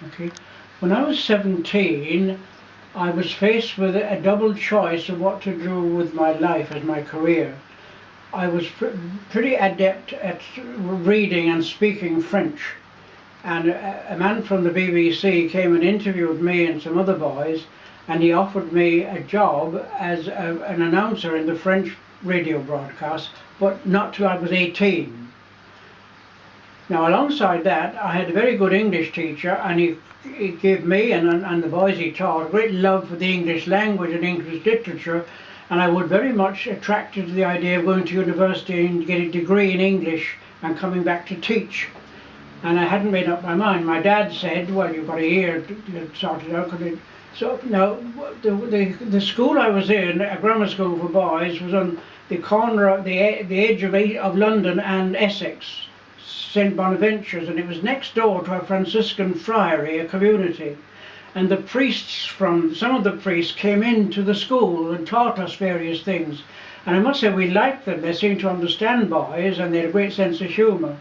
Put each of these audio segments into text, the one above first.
Okay. When I was 17, I was faced with a double choice of what to do with my life as my career. I was pretty adept at reading and speaking French, and a man from the BBC came and interviewed me and some other boys, and he offered me a job as an announcer in the French radio broadcast, but not till I was 18. Now, alongside that, I had a very good English teacher, and he gave me and the boys he taught a great love for the English language and English literature, and I was very much attracted to the idea of going to university and getting a degree in English and coming back to teach. And I hadn't made up my mind. My dad said, well, you've got a year to sort it out. So now, the school I was in, a grammar school for boys, was on the corner, the edge of London and Essex, St Bonaventure's, and it was next door to a Franciscan friary, a community. And the priests some of the priests came into the school and taught us various things. And I must say we liked them. They seemed to understand boys, and they had a great sense of humour.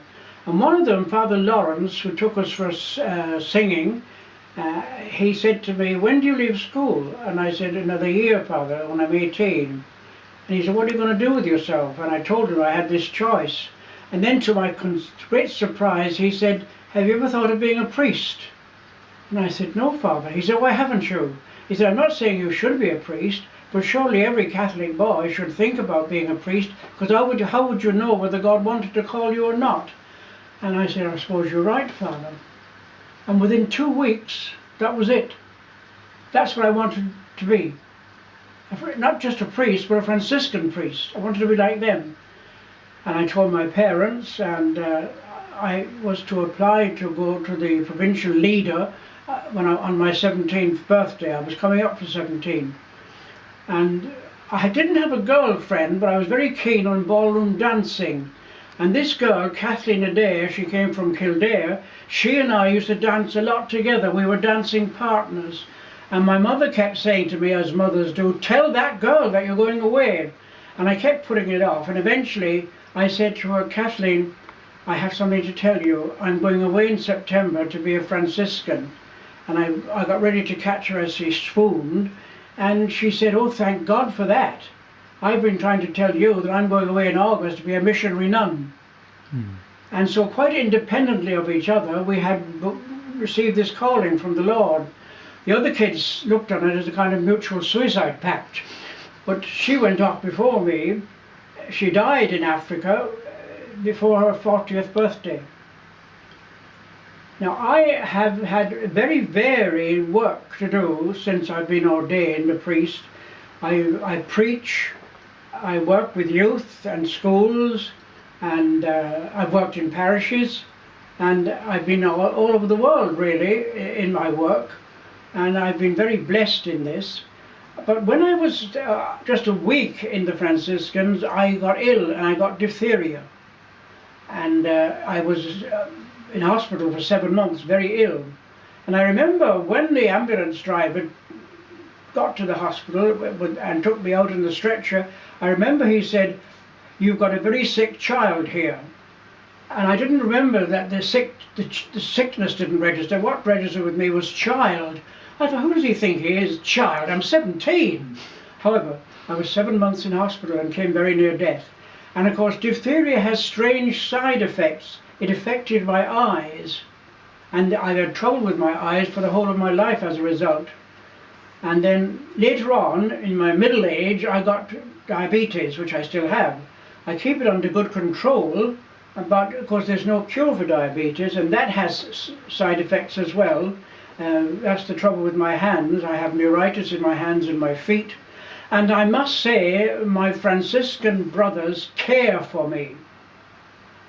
And one of them, Father Lawrence, who took us for singing, he said to me, when do you leave school? And I said, another year, Father, when I'm 18. And he said, what are you going to do with yourself? And I told him I had this choice. And then to my great surprise, he said, have you ever thought of being a priest? And I said, no, Father. He said, why haven't you? He said, I'm not saying you should be a priest, but surely every Catholic boy should think about being a priest, because how would you know whether God wanted to call you or not? And I said, I suppose you're right, Father. And within 2 weeks, that was it. That's what I wanted to be. Not just a priest, but a Franciscan priest. I wanted to be like them. And I told my parents, and I was to apply to go to the provincial leader on my 17th birthday. I was coming up for 17. And I didn't have a girlfriend, but I was very keen on ballroom dancing. And this girl, Kathleen Adair, she came from Kildare, she and I used to dance a lot together. We were dancing partners. And my mother kept saying to me, as mothers do, tell that girl that you're going away. And I kept putting it off, and eventually I said to her, Kathleen, I have something to tell you. I'm going away in September to be a Franciscan. And I got ready to catch her as she swooned, and she said, oh, thank God for that. I've been trying to tell you that I'm going away in August to be a missionary nun. And so quite independently of each other, we had received this calling from the Lord. The other kids looked on it as a kind of mutual suicide pact. But she went off before me. She died in Africa before her 40th birthday. Now, I have had very varied work to do since I've been ordained a priest. I preach, I work with youth and schools, and I've worked in parishes, and I've been all over the world really in my work, and I've been very blessed in this. But when I was just a week in the Franciscans, I got ill and I got diphtheria. And I was in hospital for 7 months, very ill. And I remember when the ambulance driver got to the hospital and took me out in the stretcher, I remember he said, you've got a very sick child here. And I didn't remember that the sickness didn't register. What registered with me was child. I thought, who does he think he is? Child, I'm 17. However, I was 7 months in hospital and came very near death. And of course, diphtheria has strange side effects. It affected my eyes, and I've had trouble with my eyes for the whole of my life as a result. And then later on, in my middle age, I got diabetes, which I still have. I keep it under good control, but of course there's no cure for diabetes, and that has side effects as well. That's the trouble with my hands. I have neuritis in my hands and my feet. And I must say, my Franciscan brothers care for me.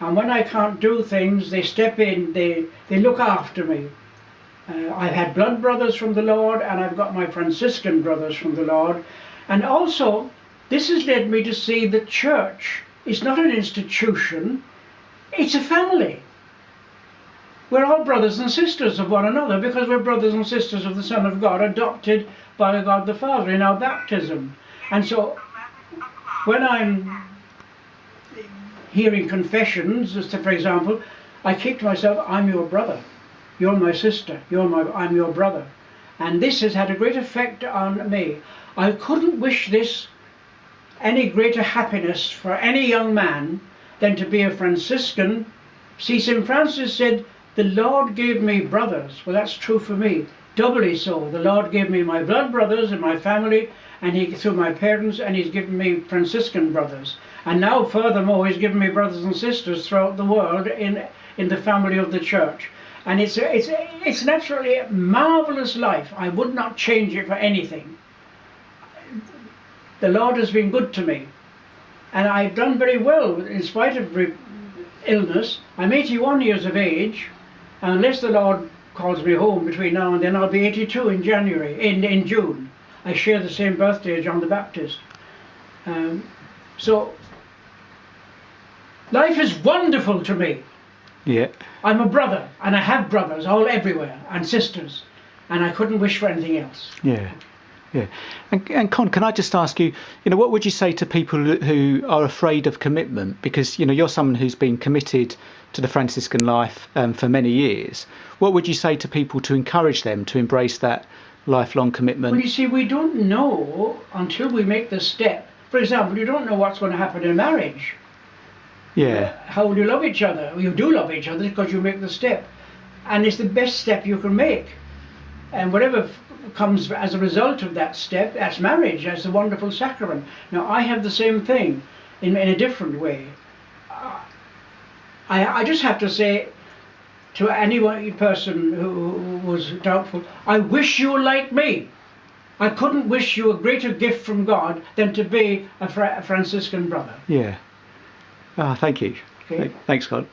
And when I can't do things, they step in, they look after me. I've had blood brothers from the Lord, and I've got my Franciscan brothers from the Lord. And also, this has led me to see the church is not an institution, it's a family. We're all brothers and sisters of one another because we're brothers and sisters of the Son of God, adopted by God the Father in our baptism. And so when I'm hearing confessions, as to, for example, I keep to myself, I'm your brother. you're my sister, I'm your brother. And this has had a great effect on me. I couldn't wish this any greater happiness for any young man than to be a Franciscan. See, St. Francis said, the Lord gave me brothers. Well, that's true for me. Doubly so. The Lord gave me my blood brothers and my family, and through my parents, and he's given me Franciscan brothers. And now, furthermore, he's given me brothers and sisters throughout the world in the family of the church. And it's an absolutely marvelous life. I would not change it for anything. The Lord has been good to me, and I've done very well in spite of illness. I'm 81 years of age, and unless the Lord calls me home between now and then, I'll be 82 in June. I share the same birthday as John the Baptist. So life is wonderful to me. Yeah. I'm a brother, and I have brothers all everywhere, and sisters, and I couldn't wish for anything else. Yeah. Yeah. And Con, can I just ask you, what would you say to people who are afraid of commitment? Because, you're someone who's been committed to the Franciscan life for many years. What would you say to people to encourage them to embrace that lifelong commitment? Well, you see, we don't know until we make the step. For example, you don't know what's going to happen in marriage. Yeah. How will you love each other? You do love each other because you make the step. And it's the best step you can make. And whatever comes as a result of that step, that's marriage, that's a wonderful sacrament. Now, I have the same thing in a different way. I just have to say to any person who was doubtful, I wish you were like me. I couldn't wish you a greater gift from God than to be a Franciscan brother. Yeah. Thank you. Okay. Thanks, Con.